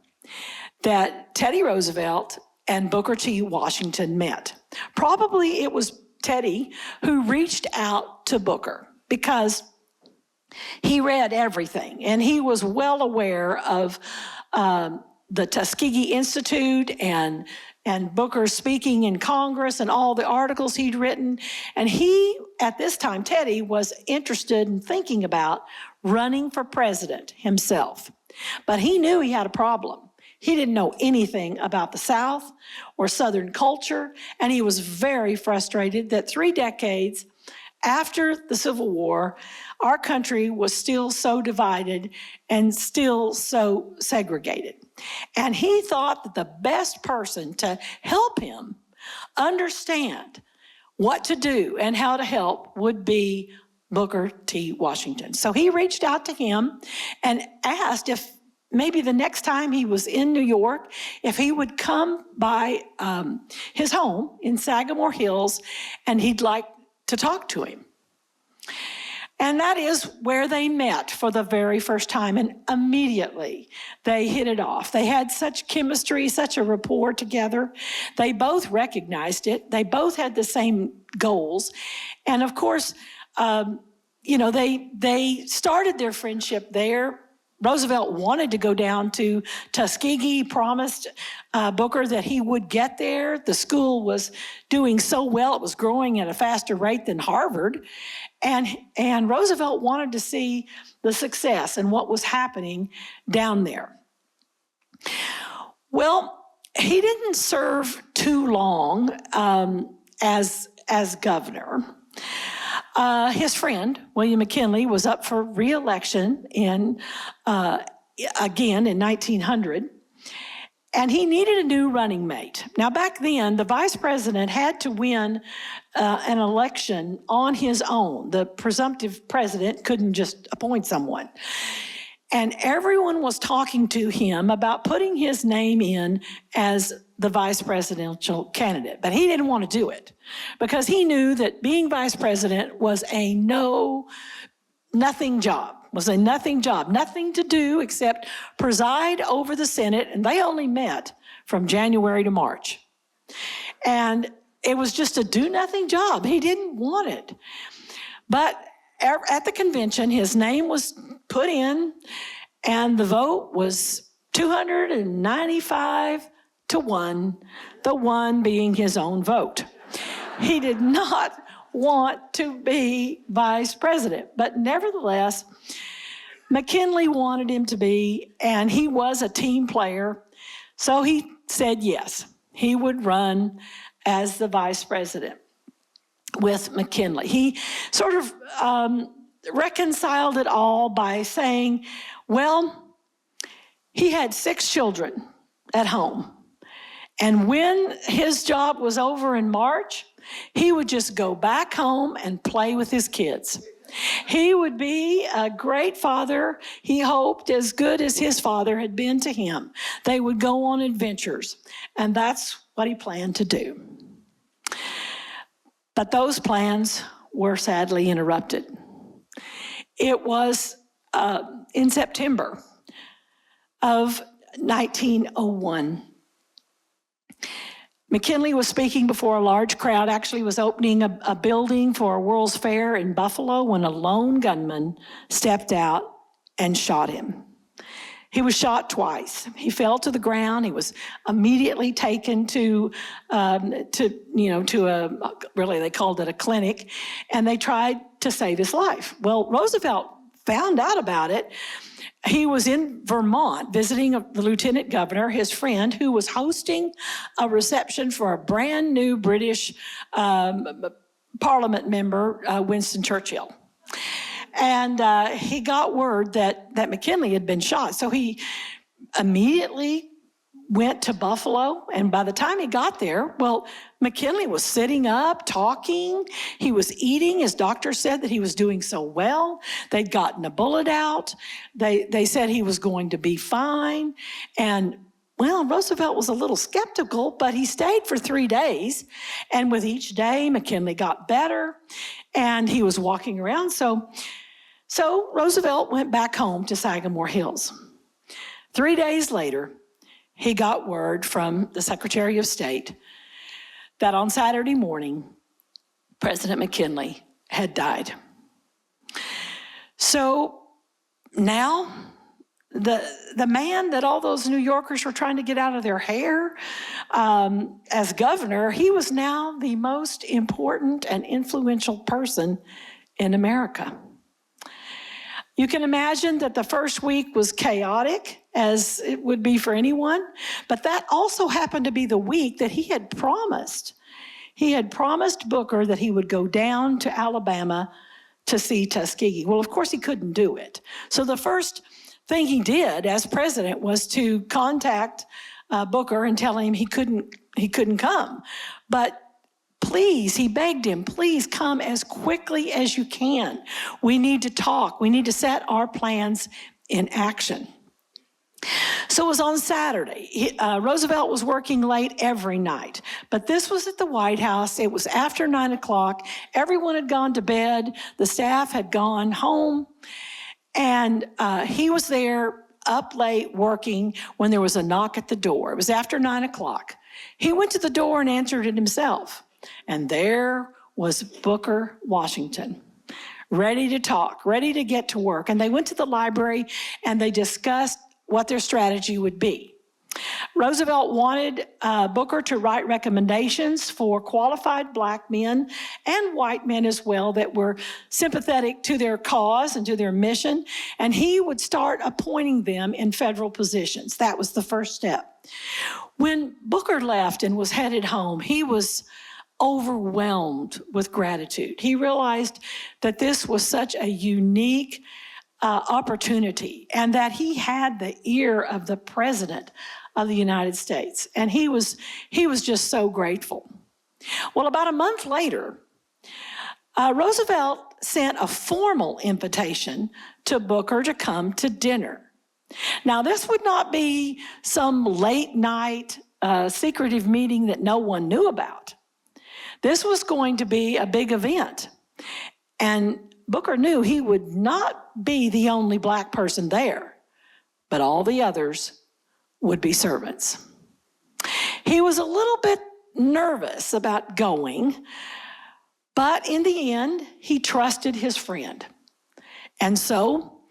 that Teddy Roosevelt and Booker T. Washington met. Probably it was Teddy who reached out to Booker because he read everything, and he was well aware of the Tuskegee Institute and Booker speaking in Congress and all the articles he'd written. And he, at this time, Teddy, was interested in thinking about running for president himself. But he knew he had a problem. He didn't know anything about the South or Southern culture, and he was very frustrated that 3 decades after the Civil War, our country was still so divided and still so segregated. And he thought that the best person to help him understand what to do and how to help would be Booker T. Washington. So he reached out to him and asked if maybe the next time he was in New York, if he would come by his home in Sagamore Hills, and he'd like to talk to him. And that is where they met for the very first time, and immediately they hit it off. They had such chemistry, such a rapport together. They both recognized it. They both had the same goals. And of course, they started their friendship there. Roosevelt wanted to go down to Tuskegee, promised Booker that he would get there. The school was doing so well, it was growing at a faster rate than Harvard. And Roosevelt wanted to see the success and what was happening down there. Well, he didn't serve too long as governor. His friend, William McKinley, was up for re-election again in 1900, and he needed a new running mate. Now, back then, the vice president had to win an election on his own. The presumptive president couldn't just appoint someone. And everyone was talking to him about putting his name in as the vice presidential candidate. But he didn't want to do it because he knew that being vice president was a nothing job, nothing to do except preside over the Senate, and they only met from January to March. And it was just a do-nothing job. He didn't want it. But at the convention, his name was put in, and the vote was 295 to 1, the one being his own vote. He did not want to be vice president, but nevertheless, McKinley wanted him to be, and he was a team player, so he said yes, he would run as the vice president with McKinley. He sort of reconciled it all by saying, well, he had 6 children at home, and when his job was over in March, he would just go back home and play with his kids. He would be a great father, he hoped, as good as his father had been to him. They would go on adventures, and that's what he planned to do. But those plans were sadly interrupted. It was in September of 1901. McKinley was speaking before a large crowd, actually was opening a building for a World's Fair in Buffalo when a lone gunman stepped out and shot him. He was shot twice. He fell to the ground. He was immediately taken to really they called it a clinic, and they tried to save his life. Well, Roosevelt found out about it. He was in Vermont visiting the lieutenant governor, his friend, who was hosting a reception for a brand new British Parliament member, Winston Churchill. And he got word that McKinley had been shot. So he immediately went to Buffalo. And by the time he got there, well, McKinley was sitting up, talking. He was eating. His doctor said that he was doing so well. They'd gotten a bullet out. They said he was going to be fine. And well, Roosevelt was a little skeptical, but he stayed for 3 days. And with each day, McKinley got better, and he was walking around. So Roosevelt went back home to Sagamore Hills. 3 days later, he got word from the Secretary of State that on Saturday morning, President McKinley had died. So now, the man that all those New Yorkers were trying to get out of their hair as governor, he was now the most important and influential person in America. You can imagine that the first week was chaotic, as it would be for anyone, but that also happened to be the week that he had promised. He had promised Booker that he would go down to Alabama to see Tuskegee. Well, of course, he couldn't do it. So the first thing he did as president was to contact Booker and tell him he couldn't come. But please, he begged him, please come as quickly as you can. We need to talk. We need to set our plans in action. So it was on Saturday. Roosevelt was working late every night, but this was at the White House. It was after 9 o'clock. Everyone had gone to bed. The staff had gone home, and he was there up late working when there was a knock at the door. It was after 9 o'clock. He went to the door and answered it himself. And there was Booker Washington, ready to talk, ready to get to work. And they went to the library and they discussed what their strategy would be. Roosevelt wanted Booker to write recommendations for qualified black men and white men as well that were sympathetic to their cause and to their mission, and he would start appointing them in federal positions. That was the first step. When Booker left and was headed home, he was overwhelmed with gratitude. He realized that this was such a unique opportunity and that he had the ear of the President of the United States. And he was just so grateful. Well, about a month later, Roosevelt sent a formal invitation to Booker to come to dinner. Now, this would not be some late night secretive meeting that no one knew about. This was going to be a big event. And Booker knew he would not be the only black person there, but all the others would be servants. He was a little bit nervous about going, but in the end, he trusted his friend. And so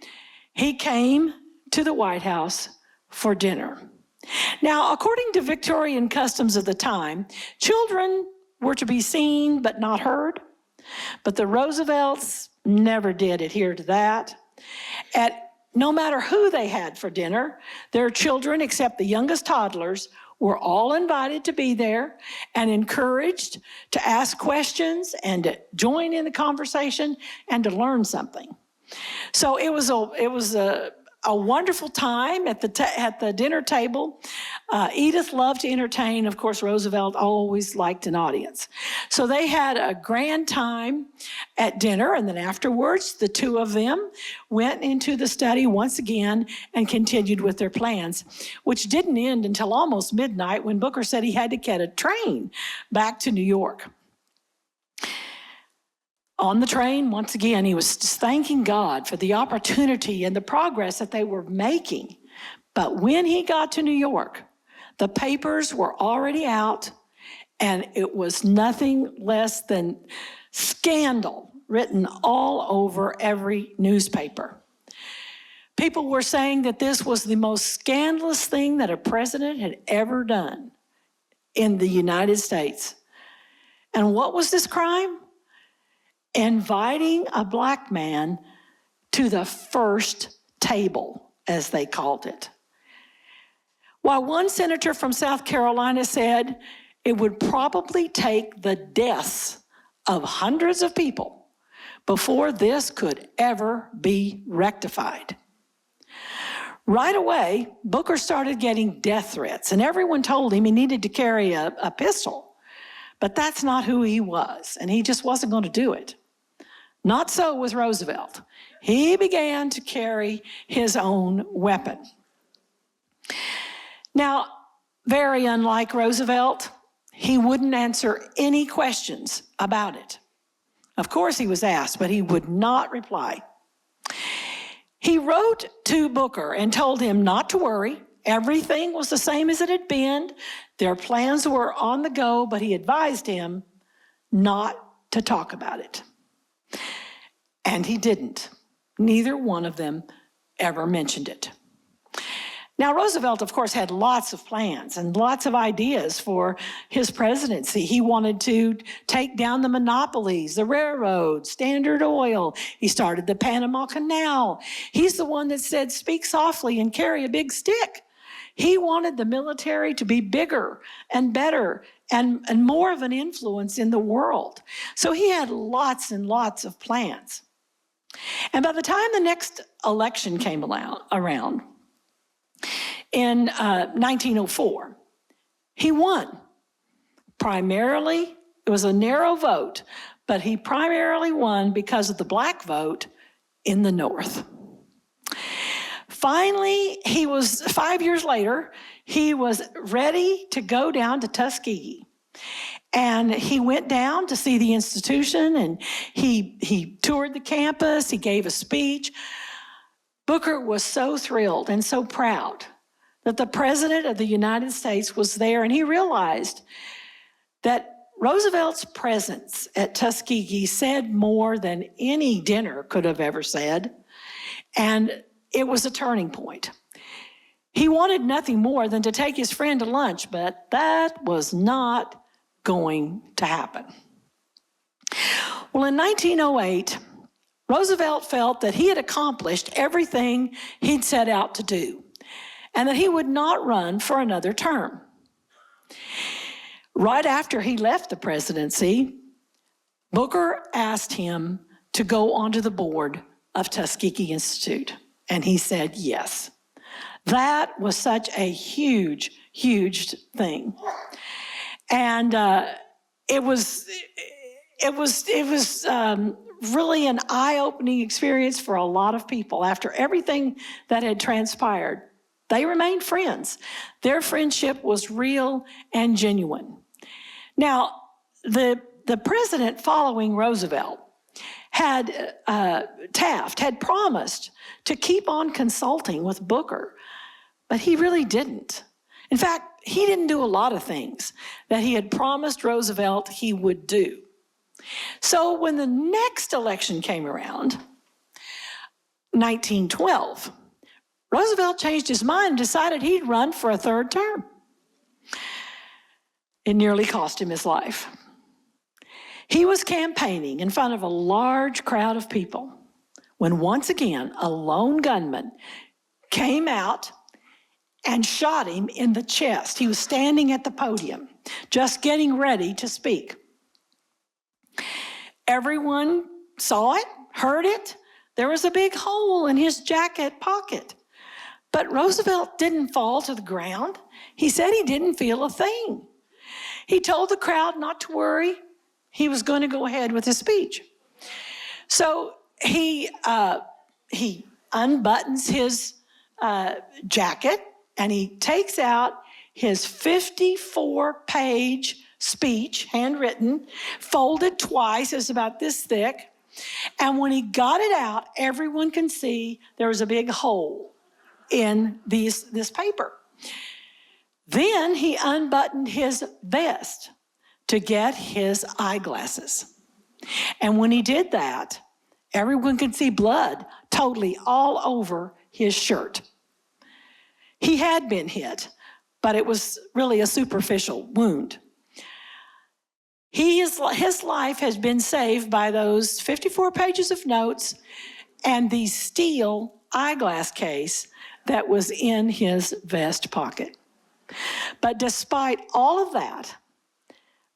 he came to the White House for dinner. Now, according to Victorian customs of the time, children were to be seen but not heard. But the Roosevelts never did adhere to that. No matter who they had for dinner, their children, except the youngest toddlers, were all invited to be there and encouraged to ask questions and to join in the conversation and to learn something. So it was a wonderful time at the dinner table. Edith loved to entertain. Of course, Roosevelt always liked an audience. So they had a grand time at dinner, and then afterwards, the two of them went into the study once again and continued with their plans, which didn't end until almost midnight when Booker said he had to get a train back to New York. On the train, once again, he was just thanking God for the opportunity and the progress that they were making. But when he got to New York, the papers were already out, and it was nothing less than scandal written all over every newspaper. People were saying that this was the most scandalous thing that a president had ever done in the United States. And what was this crime? Inviting a black man to the first table, as they called it. While one senator from South Carolina said it would probably take the deaths of hundreds of people before this could ever be rectified. Right away, Booker started getting death threats, and everyone told him he needed to carry a pistol. But that's not who he was, and he just wasn't going to do it. Not so with Roosevelt. He began to carry his own weapon. Now, very unlike Roosevelt, he wouldn't answer any questions about it. Of course he was asked, but he would not reply. He wrote to Booker and told him not to worry. Everything was the same as it had been. Their plans were on the go, but he advised him not to talk about it. And he didn't. Neither one of them ever mentioned it. Now, Roosevelt, of course, had lots of plans and lots of ideas for his presidency. He wanted to take down the monopolies, the railroads, Standard Oil. He started the Panama Canal. He's the one that said, speak softly and carry a big stick. He wanted the military to be bigger and better and more of an influence in the world. So he had lots and lots of plans. And by the time the next election came around, in 1904, he won. Primarily, it was a narrow vote, but he primarily won because of the black vote in the North. Finally, 5 years later, he was ready to go down to Tuskegee. And he went down to see the institution, and he toured the campus, he gave a speech. Booker was so thrilled and so proud that the President of the United States was there, and he realized that Roosevelt's presence at Tuskegee said more than any dinner could have ever said, and it was a turning point. He wanted nothing more than to take his friend to lunch, but that was not going to happen. Well, in 1908, Roosevelt felt that he had accomplished everything he'd set out to do, and that he would not run for another term. Right after he left the presidency, Booker asked him to go onto the board of Tuskegee Institute, and he said yes. That was such a huge, huge thing. And it was really an eye-opening experience for a lot of people. After everything that had transpired, They remained friends. Their friendship was real and genuine. Now, the president following Roosevelt had, Taft, had promised to keep on consulting with Booker, but he really didn't. In fact, he didn't do a lot of things that he had promised Roosevelt he would do. So when the next election came around, 1912, Roosevelt changed his mind and decided he'd run for a third term. It nearly cost him his life. He was campaigning in front of a large crowd of people when once again a lone gunman came out and shot him in the chest. He was standing at the podium, just getting ready to speak. Everyone saw it, heard it. There was a big hole in his jacket pocket. But Roosevelt didn't fall to the ground. He said he didn't feel a thing. He told the crowd not to worry. He was going to go ahead with his speech. So he unbuttons his jacket and he takes out his 54-page speech, handwritten, folded twice. It was about this thick. And when he got it out, everyone can see there was a big hole in this paper. Then he unbuttoned his vest to get his eyeglasses. And when he did that, everyone could see blood totally all over his shirt. He had been hit, but it was really a superficial wound. His life has been saved by those 54 pages of notes and the steel eyeglass case that was in his vest pocket. But despite all of that,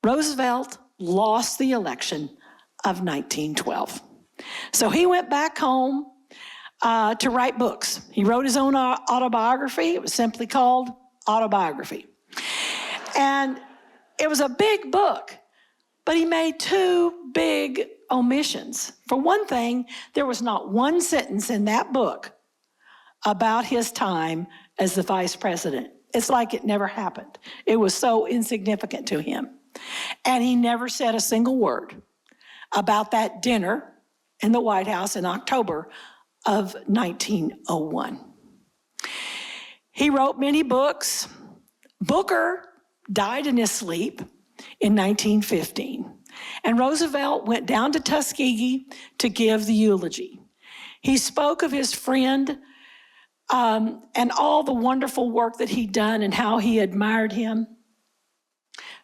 Roosevelt lost the election of 1912. So he went back home to write books. He wrote his own autobiography. It was simply called Autobiography. And it was a big book, but he made two big omissions. For one thing, there was not one sentence in that book about his time as the vice president. It's like it never happened. It was so insignificant to him. And he never said a single word about that dinner in the White House in October of 1901. He wrote many books. Booker died in his sleep in 1915, and Roosevelt went down to Tuskegee to give the eulogy. He spoke of his friend and all the wonderful work that he'd done and how he admired him.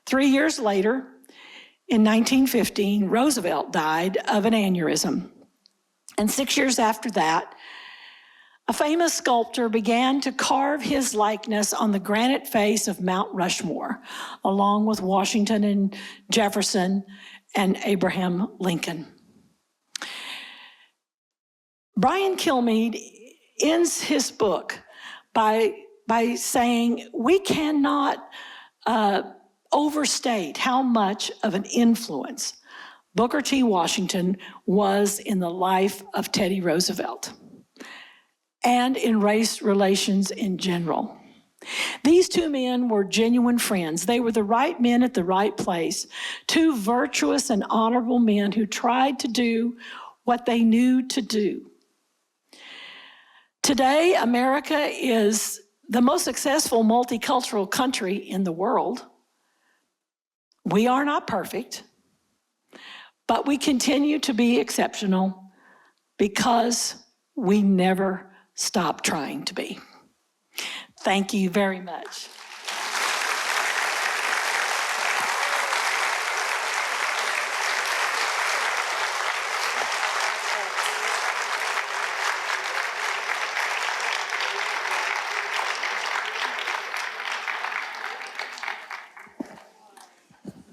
3 years later, in 1915, Roosevelt died of an aneurysm. And 6 years after that, a famous sculptor began to carve his likeness on the granite face of Mount Rushmore, along with Washington and Jefferson and Abraham Lincoln. Brian Kilmeade ends his book by saying, we cannot overstate how much of an influence Booker T. Washington was in the life of Teddy Roosevelt and in race relations in general. These two men were genuine friends. They were the right men at the right place, two virtuous and honorable men who tried to do what they knew to do. Today, America is the most successful multicultural country in the world. We are not perfect, but we continue to be exceptional because we never stop trying to be. Thank you very much.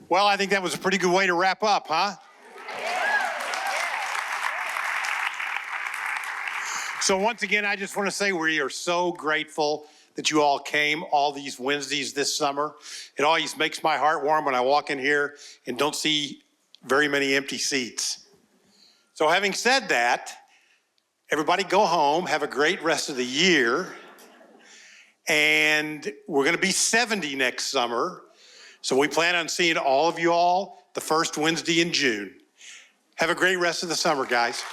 Well, I think that was a pretty good way to wrap up, huh? So once again, I just want to say we are so grateful that you all came all these Wednesdays this summer. It always makes my heart warm when I walk in here and don't see very many empty seats. So having said that, everybody go home, have a great rest of the year, and we're going to be 70 next summer. So we plan on seeing all of you all the first Wednesday in June. Have a great rest of the summer, guys.